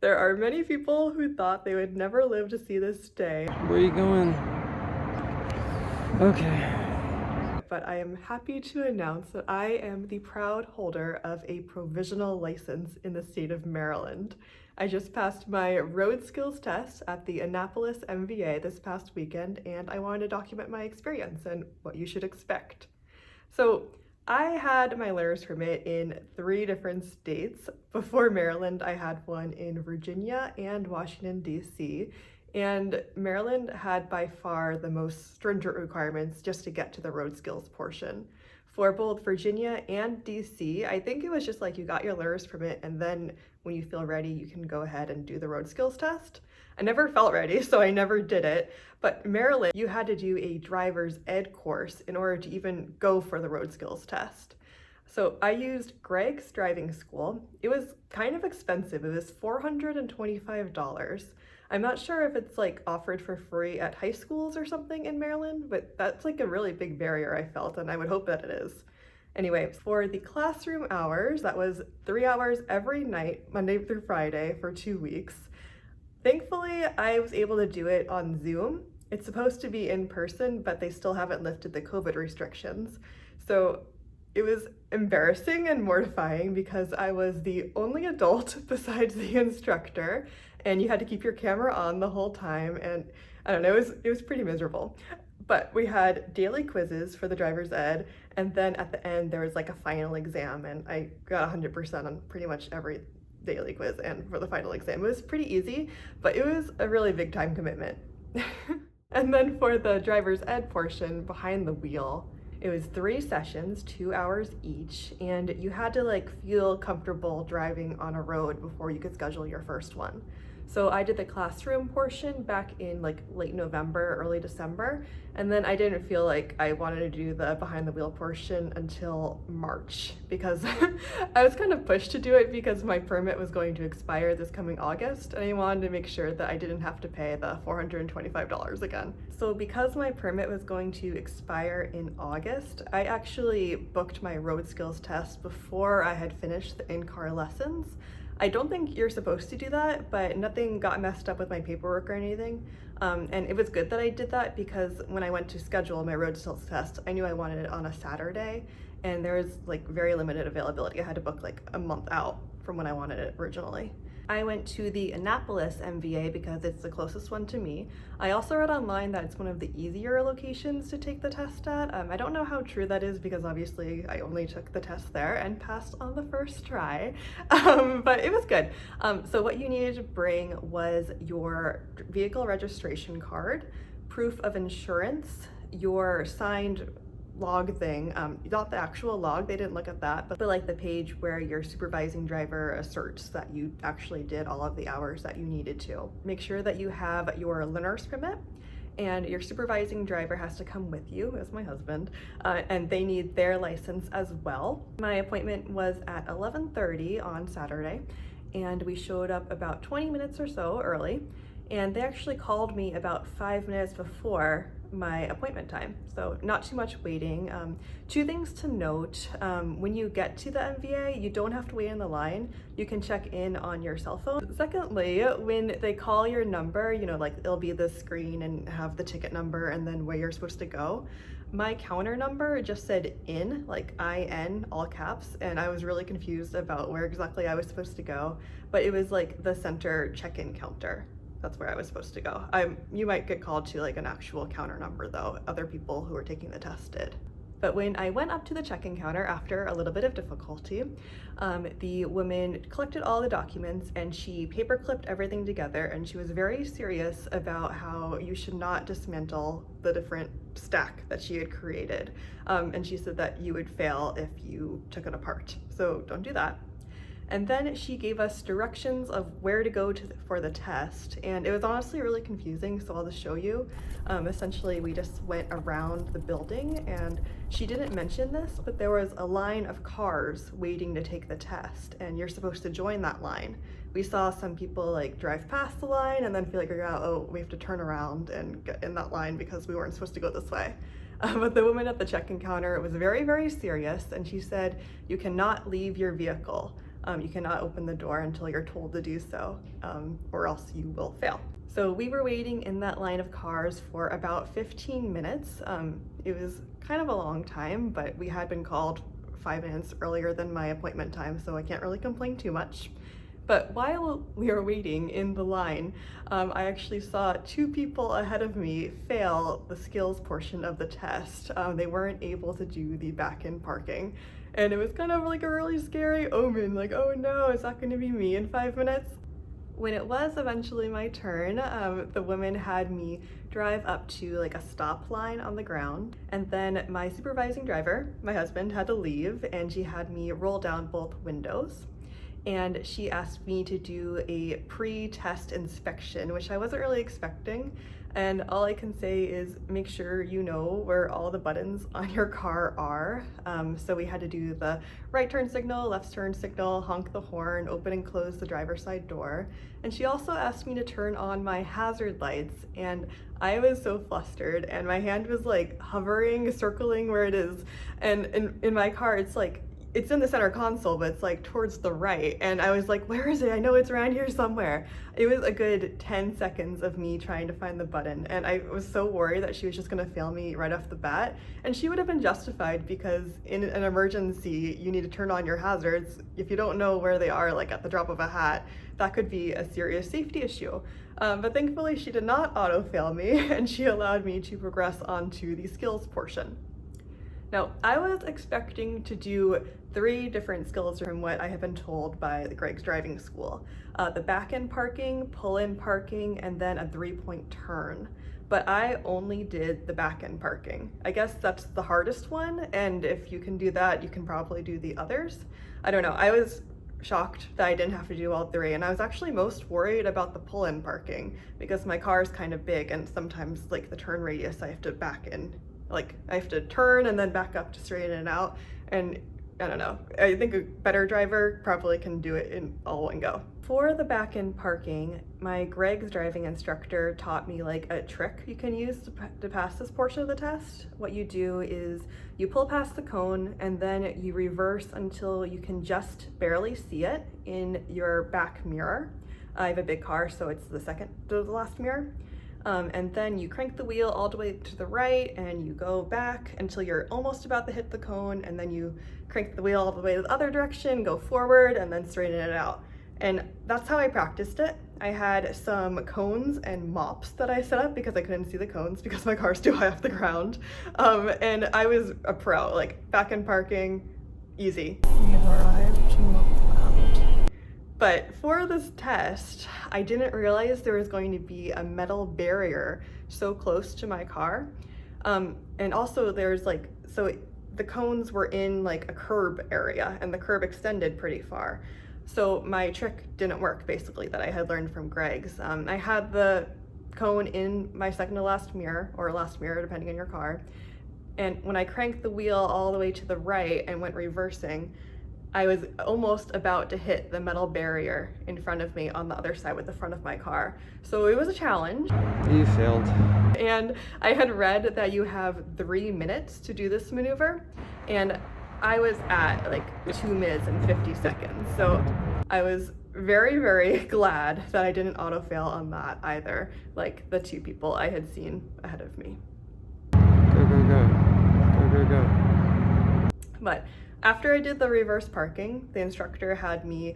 There are many people who thought they would never live to see this day. Where are you going? Okay. But I am happy to announce that I am the proud holder of a provisional license in the state of Maryland. I just passed my road skills test at the Annapolis MVA this past weekend, and I wanted to document my experience and what you should expect. So I had my learner's permit in 3 different states. Before Maryland, I had one in Virginia and Washington, D.C. And Maryland had by far the most stringent requirements just to get to the road skills portion. For both Virginia and DC, I think it was just like you got your learner's permit and then when you feel ready, you can go ahead and do the road skills test. I never felt ready, so I never did it. But Maryland, you had to do a driver's ed course in order to even go for the road skills test. So I used Greg's driving school. It was kind of expensive. It was $425. I'm not sure if it's like offered for free at high schools or something in Maryland, but that's like a really big barrier I felt, and I would hope that it is. Anyway, for the classroom hours, that was 3 hours every night, Monday through Friday for 2 weeks. Thankfully, I was able to do it on Zoom. It's supposed to be in person, but they still haven't lifted the COVID restrictions. So it was embarrassing and mortifying because I was the only adult besides the instructor, and you had to keep your camera on the whole time, and I don't know, it was pretty miserable. But we had daily quizzes for the driver's ed, and then at the end there was like a final exam, and I got 100% on pretty much every daily quiz and for the final exam. It was pretty easy, but it was a really big time commitment. And then for the driver's ed portion, behind the wheel, it was 3 sessions, 2 hours each, and you had to like feel comfortable driving on a road before you could schedule your first one. So I did the classroom portion back in like late November, early December, and then I didn't feel like I wanted to do the behind the wheel portion until March because I was kind of pushed to do it because my permit was going to expire this coming August, and I wanted to make sure that I didn't have to pay the $425 again. So because my permit was going to expire in August, I actually booked my road skills test before I had finished the in-car lessons. I don't think you're supposed to do that, but nothing got messed up with my paperwork or anything. And it was good that I did that because when I went to schedule my road skills test, I knew I wanted it on a Saturday, and there was like very limited availability. I had to book like a month out from when I wanted it originally. I went to the Annapolis MVA because it's the closest one to me. I also read online that it's one of the easier locations to take the test at. I don't know how true that is because obviously I only took the test there and passed on the first try, but it was good. So what you needed to bring was your vehicle registration card, proof of insurance, your signed log thing, not the actual log, they didn't look at that, but like the page where your supervising driver asserts that you actually did all of the hours that you needed to. Make sure that you have your learner's permit, and your supervising driver has to come with you, as my husband, and they need their license as well. My appointment was at 11:30 on Saturday, and we showed up about 20 minutes or so early, and they actually called me about 5 minutes before my appointment time, so not too much waiting. 2 things to note: when you get to the MVA, you don't have to wait in the line. You can check in on your cell phone. Secondly, when they call your number, you know, like it'll be the screen and have the ticket number and then where you're supposed to go. My counter number just said in, like IN, all caps, and I was really confused about where exactly I was supposed to go, but it was like the center check-in counter. That's where I was supposed to go. You might get called to like an actual counter number though. Other people who were taking the test did. But when I went up to the check-in counter after a little bit of difficulty, the woman collected all the documents and she paper clipped everything together, and she was very serious about how you should not dismantle the different stack that she had created. And she said that you would fail if you took it apart. So don't do that. And then she gave us directions of where to go for the test, and it was honestly really confusing, so I'll just show you. Essentially, we just went around the building, and she didn't mention this, but there was a line of cars waiting to take the test, and you're supposed to join that line. We saw some people like drive past the line and then figure out, oh, we have to turn around and get in that line because we weren't supposed to go this way. But the woman at the check-in counter was very, very serious, and she said, you cannot leave your vehicle. You cannot open the door until you're told to do so, or else you will fail. So we were waiting in that line of cars for about 15 minutes. It was kind of a long time, but we had been called 5 minutes earlier than my appointment time, so I can't really complain too much. But while we were waiting in the line, I actually saw 2 people ahead of me fail the skills portion of the test. They weren't able to do the back-end parking. And it was kind of like a really scary omen, like, oh no, is that gonna be me in 5 minutes? When it was eventually my turn, the woman had me drive up to like a stop line on the ground, and then my supervising driver, my husband, had to leave, and she had me roll down both windows. And she asked me to do a pre-test inspection, which I wasn't really expecting. And all I can say is make sure you know where all the buttons on your car are. So we had to do the right turn signal, left turn signal, honk the horn, open and close the driver's side door. And she also asked me to turn on my hazard lights, and I was so flustered, and my hand was like hovering, circling where it is. And in my car, it's in the center console, but it's like towards the right. And I was like, where is it? I know it's around here somewhere. It was a good 10 seconds of me trying to find the button. And I was so worried that she was just gonna fail me right off the bat. And she would have been justified, because in an emergency, you need to turn on your hazards. If you don't know where they are, like at the drop of a hat, that could be a serious safety issue. But thankfully she did not auto fail me, and she allowed me to progress on to the skills portion. Now, I was expecting to do 3 different skills from what I have been told by the Greg's driving school. The back-end parking, pull-in parking, and then a 3-point turn. But I only did the back-end parking. I guess that's the hardest one, and if you can do that, you can probably do the others. I don't know, I was shocked that I didn't have to do all 3, and I was actually most worried about the pull-in parking, because my car is kind of big, and sometimes like the turn radius I have to back in. Like, I have to turn and then back up to straighten it out, and I don't know. I think a better driver probably can do it in all one go. For the back-end parking, my Greg's driving instructor taught me like a trick you can use to pass this portion of the test. What you do is you pull past the cone, and then you reverse until you can just barely see it in your back mirror. I have a big car, so it's the second to the last mirror. And then you crank the wheel all the way to the right, and you go back until you're almost about to hit the cone, and then you crank the wheel all the way to the other direction, go forward, and then straighten it out. And that's how I practiced it. I had some cones and mops that I set up because I couldn't see the cones because my car's too high off the ground. And I was a pro, like back-end parking, easy. We have arrived to Mopland. But for this test, I didn't realize there was going to be a metal barrier so close to my car. And also there's like, the cones were in like a curb area, and the curb extended pretty far. So my trick didn't work, basically, that I had learned from Greg's. I had the cone in my second to last mirror, or last mirror, depending on your car. And when I cranked the wheel all the way to the right and went reversing, I was almost about to hit the metal barrier in front of me on the other side with the front of my car. So it was a challenge. You failed. And I had read that you have 3 minutes to do this maneuver, and I was at like 2 minutes and 50 seconds. So I was very, very glad that I didn't auto fail on that either, like the 2 people I had seen ahead of me. Go, go, go. Go, go, go. But after I did the reverse parking, the instructor had me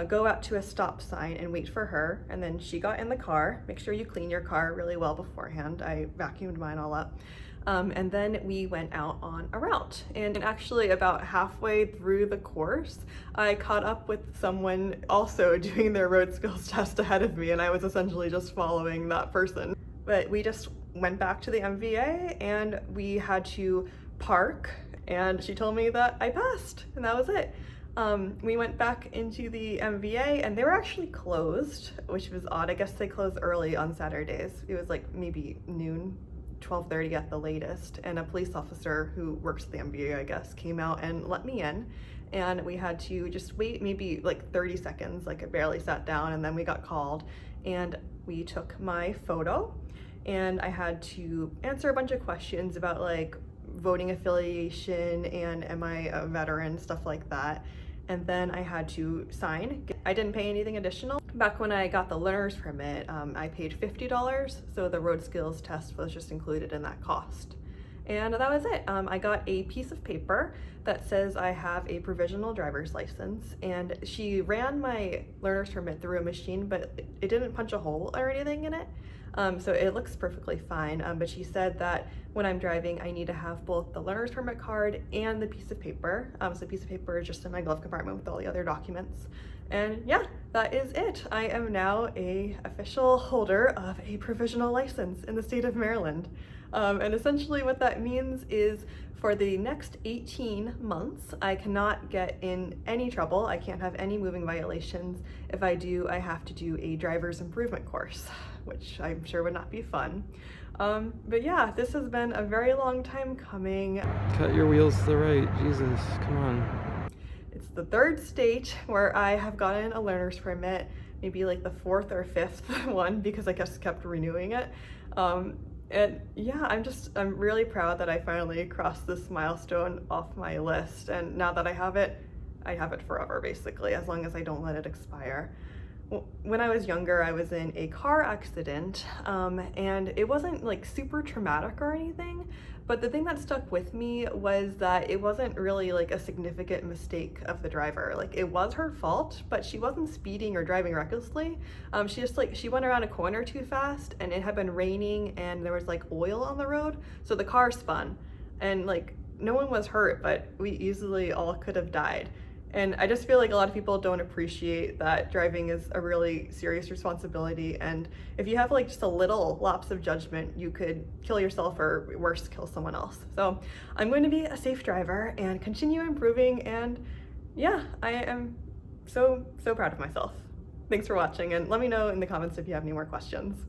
go out to a stop sign and wait for her, and then she got in the car. Make sure you clean your car really well beforehand. I vacuumed mine all up. And then we went out on a route. And actually about halfway through the course, I caught up with someone also doing their road skills test ahead of me, and I was essentially just following that person. But we just went back to the MVA, and we had to park, and she told me that I passed, and that was it. We went back into the MVA, and they were actually closed, which was odd. I guess they close early on Saturdays. It was like maybe noon, 12:30 at the latest, and a police officer who works at the MVA, I guess, came out and let me in, and we had to just wait maybe like 30 seconds, like I barely sat down, and then we got called, and we took my photo, and I had to answer a bunch of questions about like voting affiliation and am I a veteran, stuff like that. and then I had to sign. I didn't pay anything additional. Back when I got the learner's permit, I paid $50, so the road skills test was just included in that cost. And that was it. I got a piece of paper that says I have a provisional driver's license, and she ran my learner's permit through a machine, but it didn't punch a hole or anything in it. So it looks perfectly fine, but she said that when I'm driving, I need to have both the learner's permit card and the piece of paper. So the piece of paper is just in my glove compartment with all the other documents. And yeah, that is it. I am now a official holder of a provisional license in the state of Maryland. And essentially what that means is for the next 18 months, I cannot get in any trouble. I can't have any moving violations. If I do, I have to do a driver's improvement course, which I'm sure would not be fun. But yeah, this has been a very long time coming. Cut your wheels to the right, Jesus, come on. It's the third state where I have gotten a learner's permit, maybe like the fourth or fifth one, because I just kept renewing it. And yeah, I'm really proud that I finally crossed this milestone off my list. And now that I have it forever, basically, as long as I don't let it expire. When I was younger, I was in a car accident, and it wasn't like super traumatic or anything, but the thing that stuck with me was that it wasn't really like a significant mistake of the driver. Like, it was her fault, but she wasn't speeding or driving recklessly. She went around a corner too fast, and it had been raining and there was like oil on the road, so the car spun, and like no one was hurt, but we easily all could have died. And I just feel like a lot of people don't appreciate that driving is a really serious responsibility, and if you have like just a little lapse of judgment, you could kill yourself or worse, kill someone else. So I'm going to be a safe driver and continue improving, and yeah, I am so proud of myself. Thanks for watching, and let me know in the comments if you have any more questions.